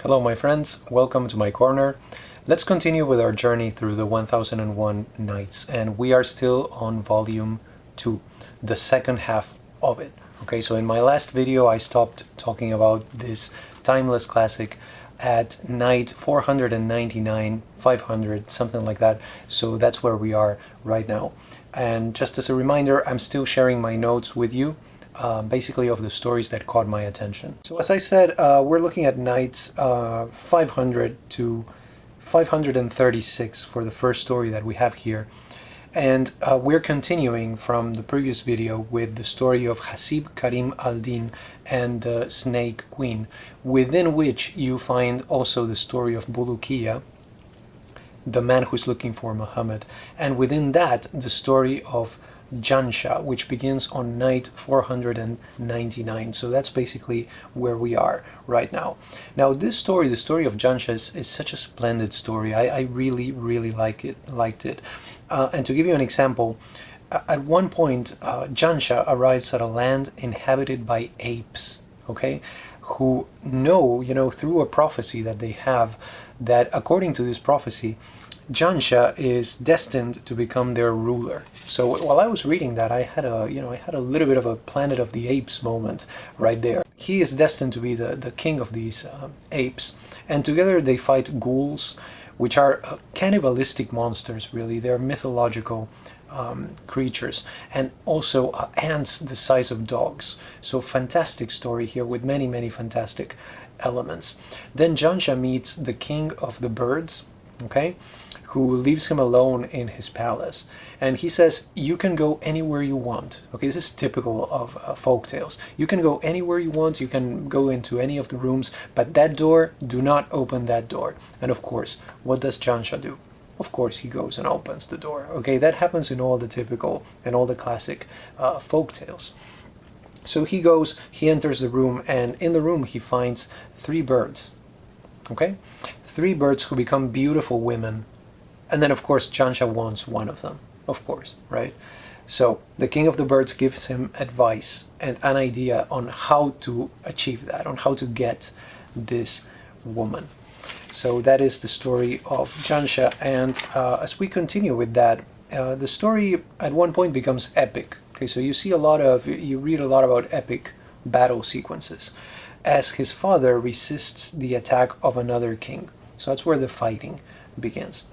Hello my friends, welcome to my corner. Let's continue with our journey through the 1001 Nights, and we are still on volume 2, the second half of it. Okay, so in my last video I stopped talking about this timeless classic at night 499, 500, something like that. So that's where we are right now. And just as a reminder, I'm still sharing my notes with you. Basically of the stories that caught my attention. So as I said, we're looking at nights 500 to 536 for the first story that we have here. And we're continuing from the previous video with the story of Hasib Karim al-Din and the Snake Queen, within which you find also the story of Bulukiya, the man who's looking for Muhammad, and within that the story of Jansha, which begins on night 499. So that's basically where we are right now. Now this story, the story of Jansha, is such a splendid story. I really liked it. And to give you an example, at one point Jansha arrives at a land inhabited by apes, okay, who know, through a prophecy that they have, that according to this prophecy, Jansha is destined to become their ruler. So while I was reading that, I had a little bit of a Planet of the Apes moment right there. He is destined to be the king of these apes, and together they fight ghouls, which are cannibalistic monsters, really. They're mythological creatures, and also ants the size of dogs. So fantastic story here with many fantastic elements. Then Jansha meets the king of the birds, okay, who leaves him alone in his palace, and he says, you can go anywhere you want. Okay, this is typical of folk tales. You can go anywhere you want, you can go into any of the rooms, but that door, do not open that door. And of course, what does Jansha do? Of course he goes and opens the door. Okay, that happens in all the typical and all the classic folk tales. So he goes, he enters the room, and in the room he finds 3 birds. Okay, 3 birds who become beautiful women. And then of course Jansha wants one of them, of course, right? So the king of the birds gives him advice and an idea on how to achieve that, on how to get this woman. So that is the story of Jansha, and as we continue with that, the story at one point becomes epic. Okay, so you read a lot about epic battle sequences as his father resists the attack of another king. So that's where the fighting begins.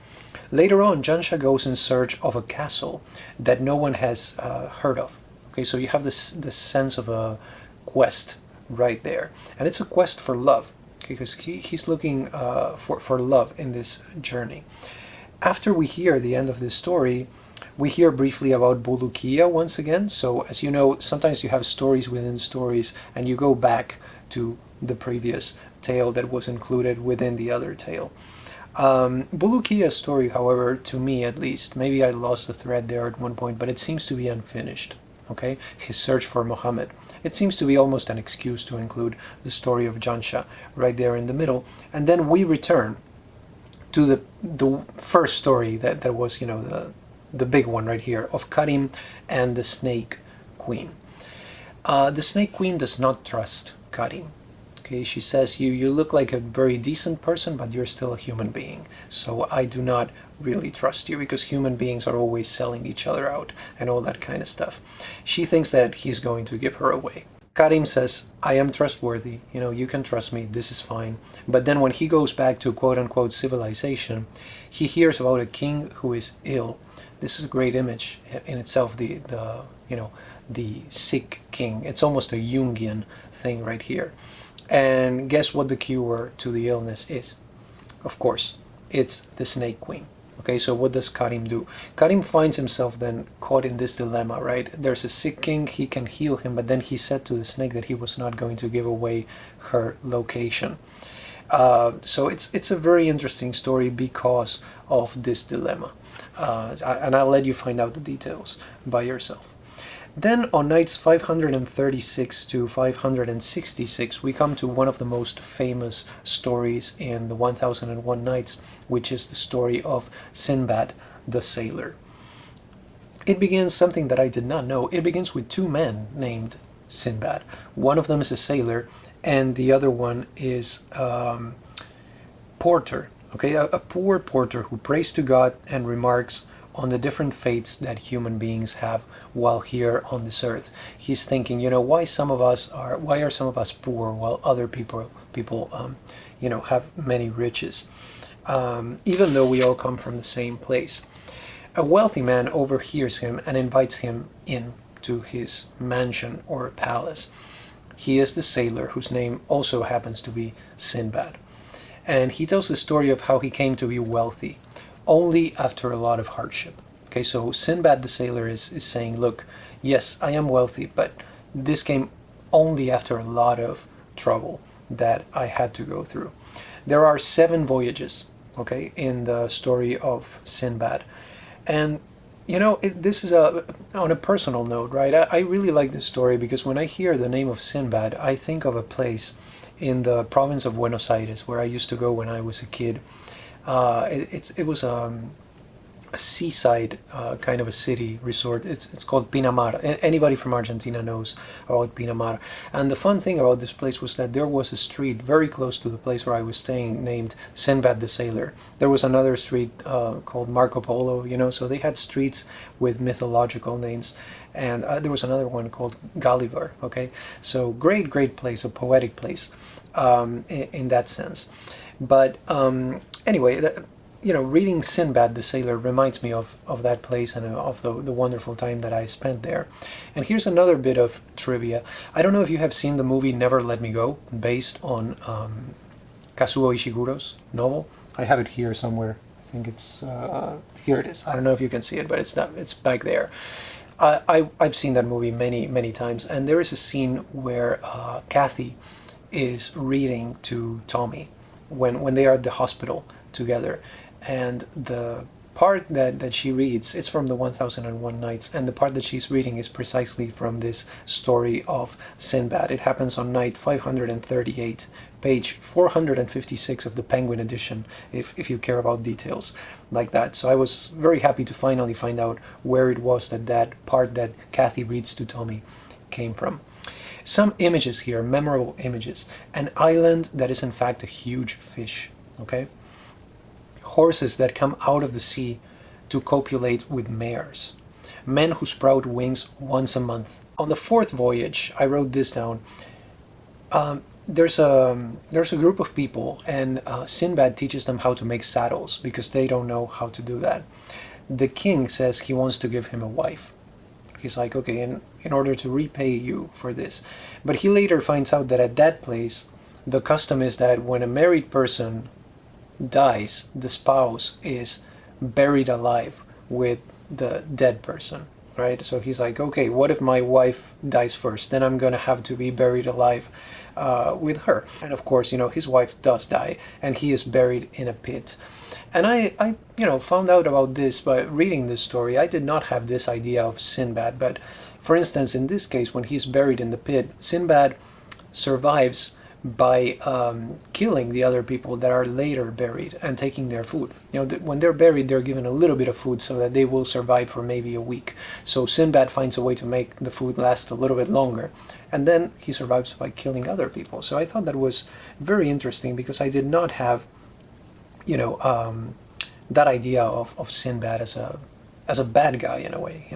Later on, Jansha goes in search of a castle that no one has heard of. Okay, so you have this sense of a quest right there, and it's a quest for love, because he's looking for love in this journey. After we hear the end of this story, we hear briefly about Bulukiya once again. So as you know, sometimes you have stories within stories, and you go back to the previous tale that was included within the other tale. Bulukiya's story, however, to me at least, maybe I lost the thread there at one point, but it seems to be unfinished. Okay, his search for Muhammad. It seems to be almost an excuse to include the story of Jansha right there in the middle, and then we return to the first story that was, the big one right here, of Karim and the Snake Queen. The Snake Queen does not trust Karim. Okay, she says, you look like a very decent person, but you're still a human being. So I do not really trust you, because human beings are always selling each other out and all that kind of stuff. She thinks that he's going to give her away. Karim says, I am trustworthy, you can trust me, this is fine. But then when he goes back to quote-unquote civilization, he hears about a king who is ill. This is a great image in itself, the sick king. It's almost a Jungian thing right here. And guess what the cure to the illness is? Of course, it's the Snake Queen. Okay, so what does Karim do? Karim finds himself then caught in this dilemma, right? There's a sick king, he can heal him, but then he said to the snake that he was not going to give away her location. So it's a very interesting story because of this dilemma. And I'll let you find out the details by yourself. Then on nights 536 to 566, we come to one of the most famous stories in the 1001 Nights, which is the story of Sinbad the Sailor. It begins something that I did not know. It begins with 2 men named Sinbad. One of them is a sailor, and the other one is porter, okay, a poor porter who prays to God and remarks on the different fates that human beings have while here on this earth. He's thinking, why are some of us poor while other people have many riches, even though we all come from the same place. A wealthy man overhears him and invites him in to his mansion or palace. He is the sailor whose name also happens to be Sinbad. And he tells the story of how he came to be wealthy only after a lot of hardship. Okay, so Sinbad the sailor is saying, look, yes, I am wealthy, but this came only after a lot of trouble that I had to go through. There are 7 voyages, okay, in the story of Sinbad. And this is on a personal note, right? I really like this story because when I hear the name of Sinbad, I think of a place in the province of Buenos Aires where I used to go when I was a kid. It was a seaside kind of a city resort. It's called Pinamar. Anybody from Argentina knows about Pinamar. And the fun thing about this place was that there was a street very close to the place where I was staying named Sinbad the Sailor. There was another street called Marco Polo, so they had streets with mythological names. And there was another one called Gulliver, okay? So great place, a poetic place in that sense. But anyway, reading Sinbad the Sailor reminds me of that place and of the wonderful time that I spent there. And here's another bit of trivia. I don't know if you have seen the movie Never Let Me Go, based on Kazuo Ishiguro's novel. I have it here somewhere. I think it's here it is. I don't know if you can see it, but it's back there. I've seen that movie many times, and there is a scene where Kathy is reading to Tommy when they are at the hospital together, and the part that she reads, it's from the 1001 Nights, and the part that she's reading is precisely from this story of Sinbad. It happens on night 538, page 456 of the Penguin edition, if you care about details like that. So I was very happy to finally find out where it was that part that Kathy reads to Tommy came from. Some images here, memorable images. An island that is in fact a huge fish, okay? Horses that come out of the sea to copulate with mares. Men who sprout wings once a month. On the 4th voyage, I wrote this down. There's a group of people, and Sinbad teaches them how to make saddles because they don't know how to do that. The king says he wants to give him a wife. He's like, okay, in order to repay you for this. But he later finds out that at that place, the custom is that when a married person dies, the spouse is buried alive with the dead person, right? So he's like, okay, what if my wife dies first? Then I'm gonna have to be buried alive with her. And of course, his wife does die, and he is buried in a pit. And I found out about this by reading this story. I did not have this idea of Sinbad, but for instance, in this case, when he's buried in the pit, Sinbad survives by killing the other people that are later buried and taking their food. When they're buried, they're given a little bit of food so that they will survive for maybe a week. So Sinbad finds a way to make the food last a little bit longer, and then he survives by killing other people. So I thought that was very interesting because I did not have, that idea of Sinbad as a bad guy in a way.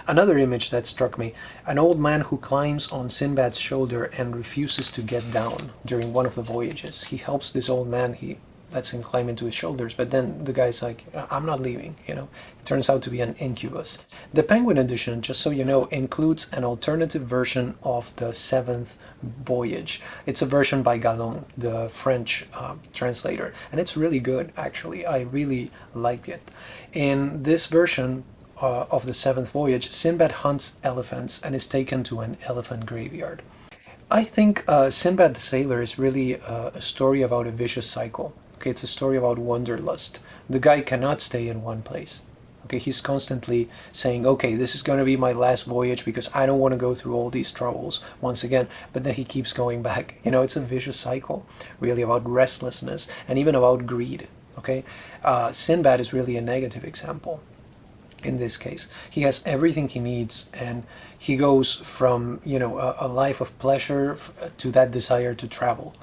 Another image that struck me, an old man who climbs on Sinbad's shoulder and refuses to get down during one of the voyages. He helps this old man, he lets him climb into his shoulders, but then the guy's like, I'm not leaving, It turns out to be an incubus. The Penguin edition, just so you know, includes an alternative version of the 7th voyage. It's a version by Galland, the French translator, and it's really good, actually. I really like it. In this version, of the 7th voyage, Sinbad hunts elephants and is taken to an elephant graveyard. I think Sinbad the Sailor is really a story about a vicious cycle. Okay, it's a story about wanderlust. The guy cannot stay in one place. Okay, he's constantly saying, okay, this is going to be my last voyage because I don't want to go through all these troubles once again. But then he keeps going back. It's a vicious cycle, really about restlessness and even about greed. Okay, Sinbad is really a negative example. In this case, he has everything he needs, and he goes from a life of pleasure to that desire to travel.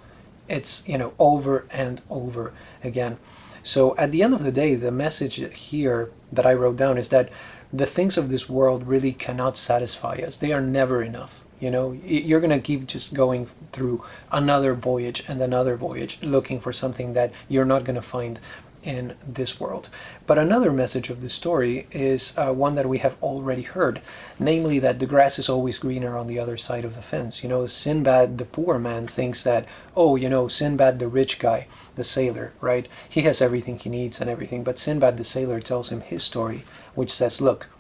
It's, over and over again. So at the end of the day, the message here that I wrote down is that the things of this world really cannot satisfy us. They are never enough. You're going to keep just going through another voyage and another voyage looking for something that you're not going to find in this world. But another message of the story is one that we have already heard, namely that the grass is always greener on the other side of the fence. Sinbad, the poor man, thinks that, oh, Sinbad, the rich guy, the sailor, right? He has everything he needs and everything. But Sinbad, the sailor, tells him his story, which says, look,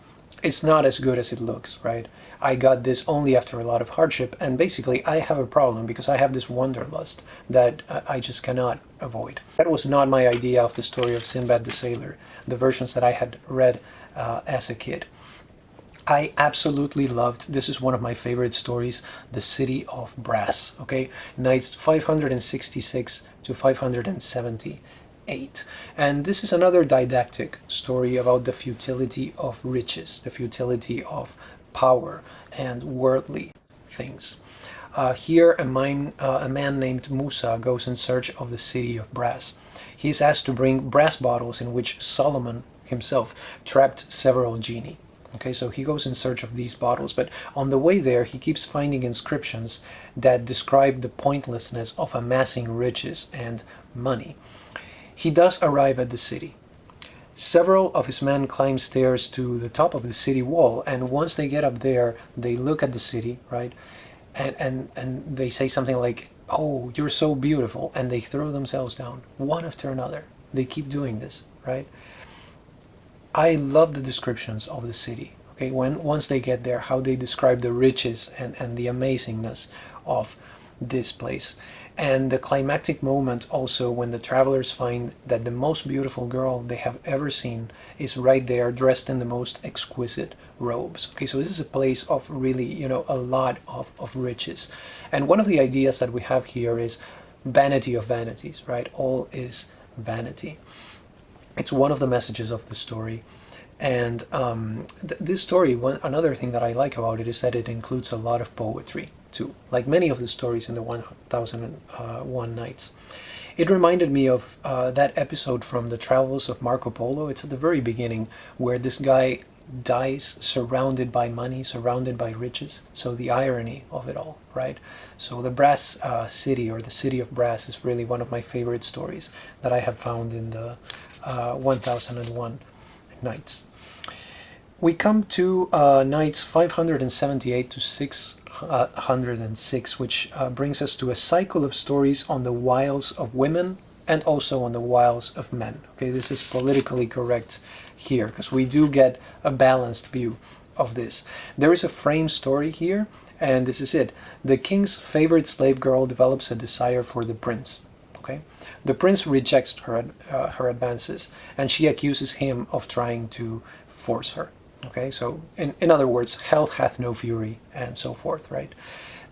it's not as good as it looks, right? I got this only after a lot of hardship, and basically I have a problem because I have this wanderlust that I just cannot avoid. That was not my idea of the story of Sinbad the Sailor, the versions that I had read as a kid. I absolutely loved, this is one of my favorite stories, The City of Brass, okay? Nights 566 to 578. And this is another didactic story about the futility of riches, the futility of power and worldly things. Here, a man named Musa goes in search of the city of brass. He is asked to bring brass bottles in which Solomon himself trapped several genii. Okay, so he goes in search of these bottles, but on the way there, he keeps finding inscriptions that describe the pointlessness of amassing riches and money. He does arrive at the city. Several of his men climb stairs to the top of the city wall, and once they get up there, they look at the city, right? And they say something like, oh, you're so beautiful, and they throw themselves down, one after another. They keep doing this, right? I love the descriptions of the city, okay? Once they get there, how they describe the riches and the amazingness of this place. And the climactic moment also when the travelers find that the most beautiful girl they have ever seen is right there, dressed in the most exquisite robes. Okay, so this is a place of really, a lot of riches. And one of the ideas that we have here is vanity of vanities, right? All is vanity. It's one of the messages of the story. And this story, another thing that I like about it is that it includes a lot of poetry too, like many of the stories in the 1001 Nights. It reminded me of that episode from the Travels of Marco Polo. It's at the very beginning where this guy dies surrounded by money, surrounded by riches. So the irony of it all, right? So the Brass City, or the City of Brass, is really one of my favorite stories that I have found in the 1001 Nights. We come to nights 578 to 606, which brings us to a cycle of stories on the wiles of women and also on the wiles of men. Okay, this is politically correct here because we do get a balanced view of this. There is a frame story here, and this is it. The king's favorite slave girl develops a desire for the prince. Okay, the prince rejects her advances, and she accuses him of trying to force her. Okay, so in other words, hell hath no fury, and so forth, right?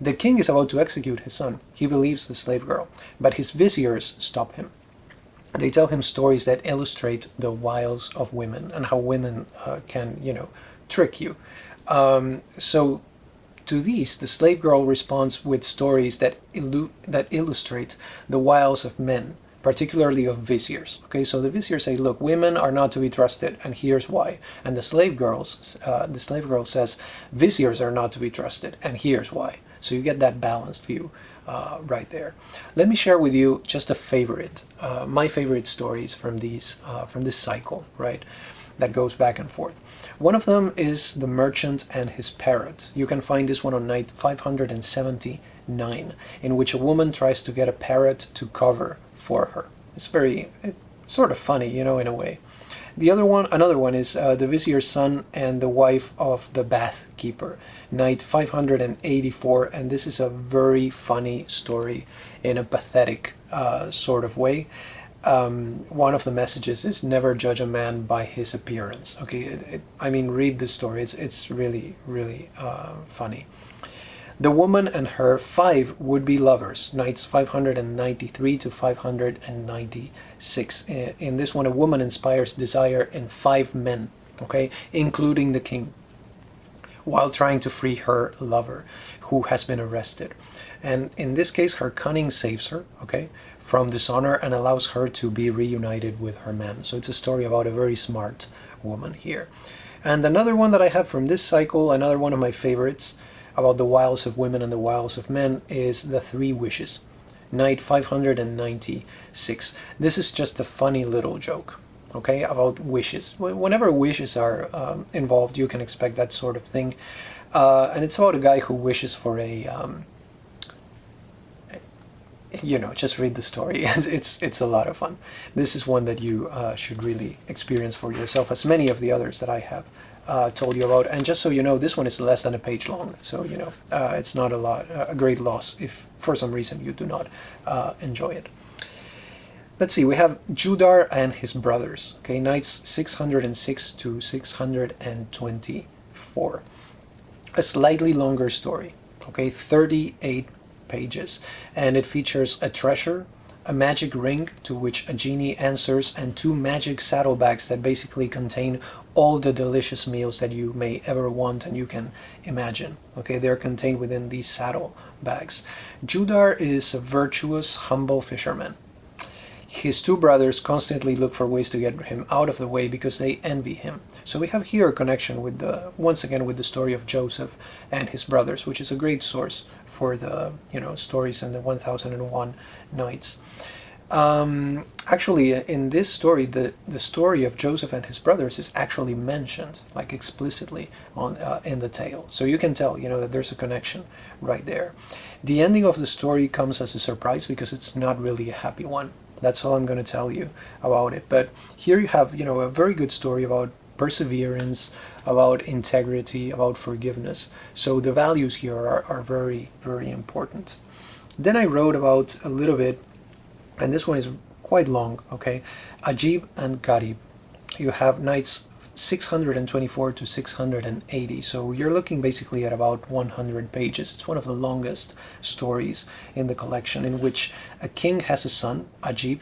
The king is about to execute his son. He believes the slave girl, but his viziers stop him. They tell him stories that illustrate the wiles of women and how women can, trick you. So to these, the slave girl responds with stories that illustrate the wiles of men, particularly of viziers. Okay, so the viziers say, look, women are not to be trusted, and here's why. And the slave girl says, viziers are not to be trusted, and here's why. So you get that balanced view right there. Let me share with you just a favorite, my favorite stories from this cycle, right? That goes back and forth. One of them is The Merchant and His Parrot. You can find this one on night 579, in which a woman tries to get a parrot to cover for her. It's sort of funny, in a way. Another one is The Vizier's Son and the Wife of the Bath Keeper, night 584, and this is a very funny story in a pathetic sort of way. One of the messages is never judge a man by his appearance. Okay, read the story. It's really, really funny. The Woman and Her 5 Would-Be Lovers, nights 593 to 596. In this one, a woman inspires desire in 5 men, okay, including the king. while trying to free her lover, who has been arrested. And in this case, her cunning saves her, okay, from dishonor and allows her to be reunited with her man. So it's a story about a very smart woman here. And another one that I have from this cycle, another one of my favorites, about the wiles of women and the wiles of men, is The Three Wishes, Knight 596. This is just a funny little joke, okay, about wishes. Whenever wishes are involved, you can expect that sort of thing. And it's about a guy who wishes for a just read the story. It's a lot of fun. This is one that you should really experience for yourself, as many of the others that I have told you about. And just so you know, this one is less than a page long, so it's not a great loss if for some reason you do not enjoy it. Let's see, we have Judar and his brothers, okay, Knights 606 to 624. A slightly longer story, okay, 38 pages, and it features a treasure, a magic ring to which a genie answers, and 2 magic saddlebags that basically contain all the delicious meals that you may ever want and you can imagine. Okay, they're contained within these saddlebags. Judar is a virtuous, humble fisherman. His 2 brothers constantly look for ways to get him out of the way because they envy him. So we have here a connection with once again with the story of Joseph and his brothers, which is a great source for the stories in the 1001 Nights. Actually, in this story, the story of Joseph and his brothers is actually mentioned, like explicitly in the tale. So you can tell, that there's a connection right there. The ending of the story comes as a surprise because it's not really a happy one. That's all I'm going to tell you about it. But here you have, a very good story about perseverance, about integrity, about forgiveness. So the values here are very, very important. Then I wrote about a little bit, and this one is quite long, okay? Ajib and Gharib. You have Knights 624 to 680. So you're looking basically at about 100 pages. It's one of the longest stories in the collection, in which a king has a son, Ajib,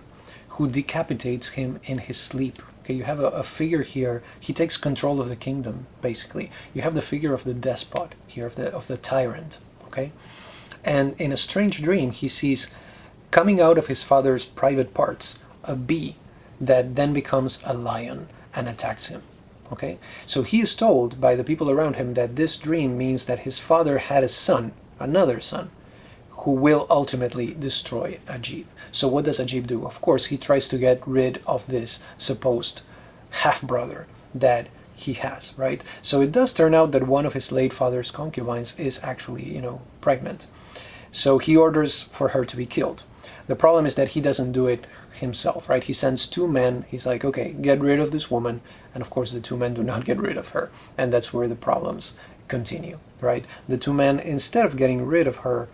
who decapitates him in his sleep. Okay, you have a figure here. He takes control of the kingdom, basically. You have the figure of the despot here, of the tyrant, okay? And in a strange dream, he sees coming out of his father's private parts a bee that then becomes a lion and attacks him. Okay, so he is told by the people around him that this dream means that his father had a son, another son, who will ultimately destroy Ajib. So what does Ajib do? Of course, he tries to get rid of this supposed half-brother that he has, right? So it does turn out that one of his late father's concubines is actually, pregnant. So he orders for her to be killed. The problem is that he doesn't do it himself, right? He sends 2 men. He's like, okay, get rid of this woman. And of course, the 2 men do not get rid of her. And that's where the problems continue, right? The 2 men, instead of getting rid of her,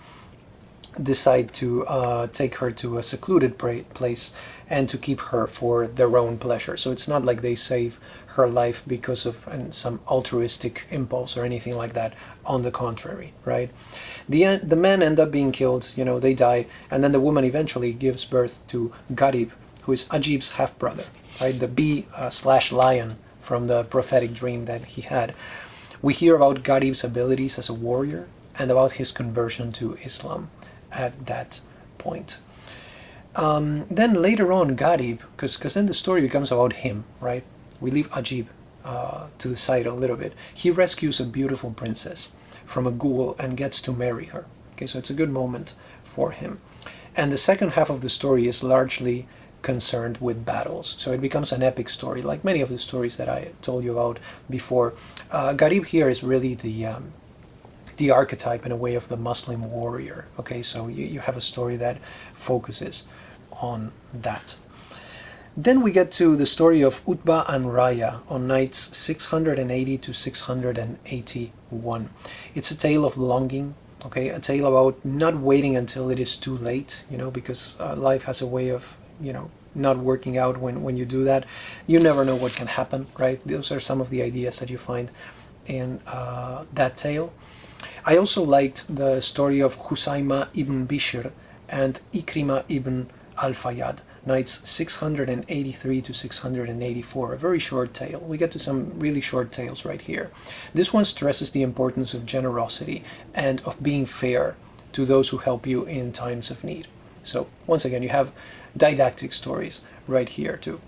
decide to take her to a secluded place and to keep her for their own pleasure. So it's not like they save her life because of some altruistic impulse or anything like that. On the contrary, right? The men end up being killed, they die, and then the woman eventually gives birth to Gharib, who is Ajib's half-brother, right? The bee/lion from the prophetic dream that he had. We hear about Gharib's abilities as a warrior and about his conversion to Islam at that point. Then later on, Gharib, because then the story becomes about him, right? We leave Ajib to the side a little bit. He rescues a beautiful princess from a ghoul and gets to marry her. Okay, so it's a good moment for him. And the second half of the story is largely concerned with battles. So it becomes an epic story, like many of the stories that I told you about before. Gharib here is really the archetype in a way of the Muslim warrior. Okay, so you have a story that focuses on that. Then we get to the story of Utbah and Raya on Knights 680 to 681. It's a tale of longing, okay, a tale about not waiting until it is too late, because life has a way of, not working out when you do that. You never know what can happen, right? Those are some of the ideas that you find in that tale. I also liked the story of Husayma ibn Bishr and Ikrima ibn al-Fayyad. Nights 683 to 684, a very short tale. We get to some really short tales right here. This one stresses the importance of generosity and of being fair to those who help you in times of need. So once again, you have didactic stories right here too.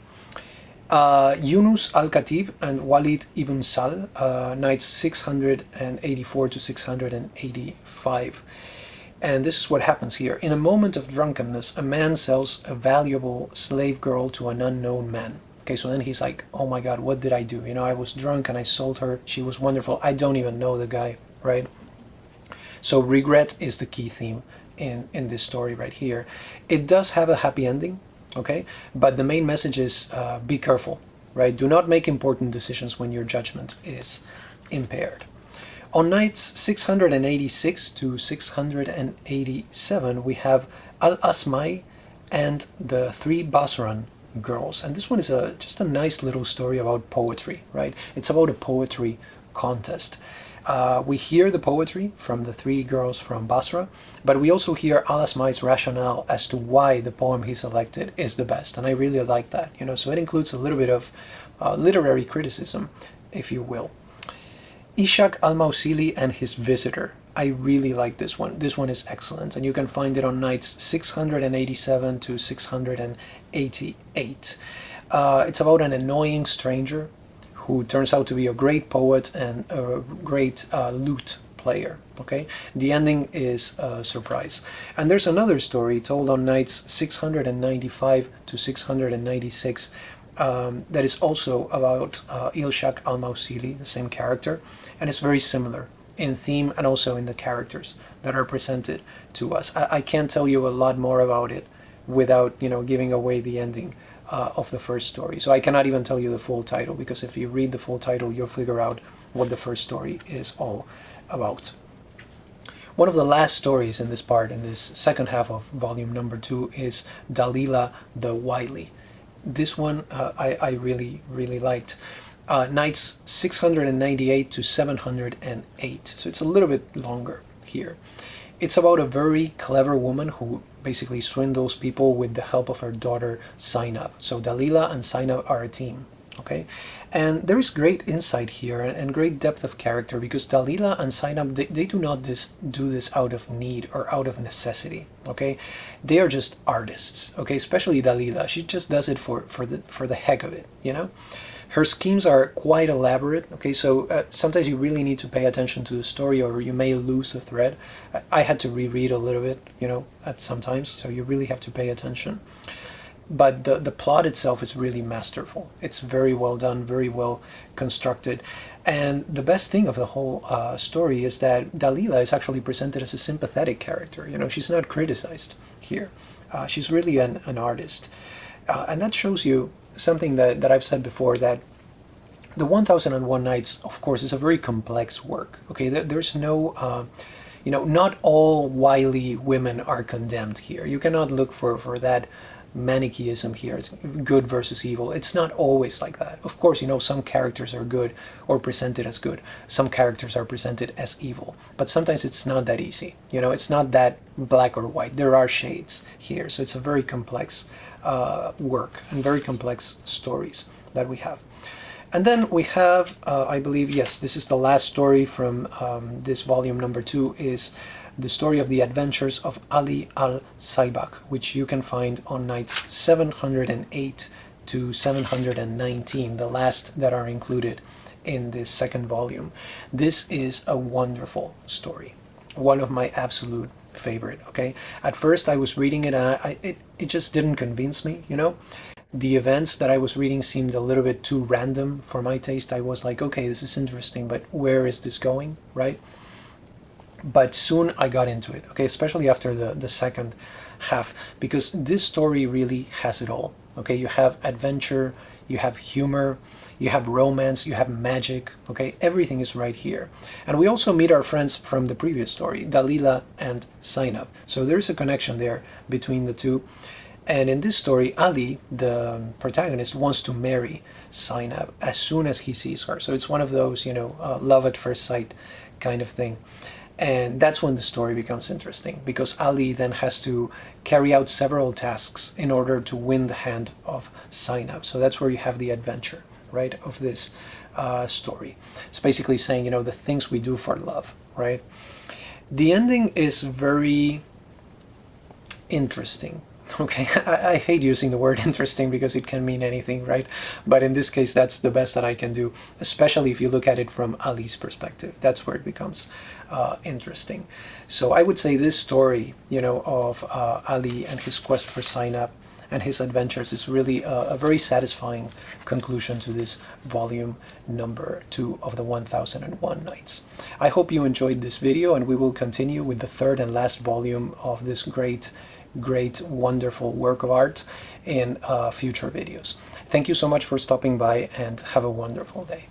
Yunus al-Khatib and Walid ibn Sal, Nights 684 to 685. And this is what happens here. In a moment of drunkenness, a man sells a valuable slave girl to an unknown man. Okay, so then he's like, oh my God, what did I do? You know, I was drunk and I sold her. She was wonderful. I don't even know the guy, right? So regret is the key theme in this story right here. It does have a happy ending, okay? But the main message is be careful, right? Do not make important decisions when your judgment is impaired. On nights 686 to 687, we have Al-Asmai and the three Basran girls. And this one is just a nice little story about poetry, right? It's about a poetry contest. We hear the poetry from the three girls from Basra, but we also hear Al-Asmai's rationale as to why the poem he selected is the best. And I really like that, you know, so it includes a little bit of literary criticism, if you will. Ishaq al-Mawsili and his visitor. I really like this one. This one is excellent, and you can find it on nights 687 to 688. It's about an annoying stranger who turns out to be a great poet and a great lute player. Okay, the ending is a surprise. And there's another story told on nights 695 to 696 that is also about Ishaq al-Mawsili, the same character, and it's very similar in theme and also in the characters that are presented to us. I can't tell you a lot more about it without, you know, giving away the ending of the first story. So I cannot even tell you the full title, because if you read the full title, you'll figure out what the first story is all about. One of the last stories in this part, in this second half of volume number 2, is Dalila the Wily. This one I really, really liked. Nights 698 to 708, so it's a little bit longer here. It's about a very clever woman who basically swindles people with the help of her daughter Zainab. So Dalila and Zainab are a team, okay? And there is great insight here and great depth of character, because Dalila and Zainab, they do not do this out of need or out of necessity, okay? They are just artists, okay? Especially Dalila, she just does it for the heck of it, you know? Her schemes are quite elaborate, okay, so sometimes you really need to pay attention to the story, or you may lose the thread. I had to reread a little bit, you know, at sometimes, so you really have to pay attention. But the plot itself is really masterful. It's very well done, very well constructed. And the best thing of the whole story is that Dalila is actually presented as a sympathetic character. You know, she's not criticized here. She's really an artist. And that shows you something that I've said before, that the 1001 Nights, of course, is a very complex work. Okay, there's no, you know, not all wily women are condemned here. You cannot look for that Manichaeism here. It's good versus evil. It's not always like that. Of course, you know, some characters are good or presented as good. Some characters are presented as evil. But sometimes it's not that easy. You know, it's not that black or white. There are shades here. So it's a very complex work and very complex stories that we have. And then we have, I believe, yes, this is the last story from this volume number 2, is the story of the adventures of Ali al-Saibak, which you can find on nights 708 to 719, the last that are included in this second volume. This is a wonderful story, one of my absolute favorite. Okay, at first I was reading it and it just didn't convince me, you know. The events that I was reading seemed a little bit too random for my taste. I was like, okay, this is interesting, but where is this going, right? But soon I got into it, okay, especially after the second half, because this story really has it all. Okay, you have adventure, you have humor, you have romance, you have magic, okay, everything is right here. And we also meet our friends from the previous story, Dalila and Zainab. So there's a connection there between the two. And in this story, Ali, the protagonist, wants to marry Zainab as soon as he sees her. So it's one of those, you know, love at first sight kind of thing. And that's when the story becomes interesting, because Ali then has to carry out several tasks in order to win the hand of Zainab. So that's where you have the adventure, right, of this story. It's basically saying, you know, the things we do for love, right? The ending is very interesting. Okay, I hate using the word interesting because it can mean anything, right? But in this case, that's the best that I can do, especially if you look at it from Ali's perspective. That's where it becomes interesting. So I would say this story, you know, of Ali and his quest for Zainab and his adventures is really a very satisfying conclusion to this volume number 2 of the 1001 Nights. I hope you enjoyed this video, and we will continue with the third and last volume of this great, wonderful work of art in future videos. Thank you so much for stopping by, and have a wonderful day.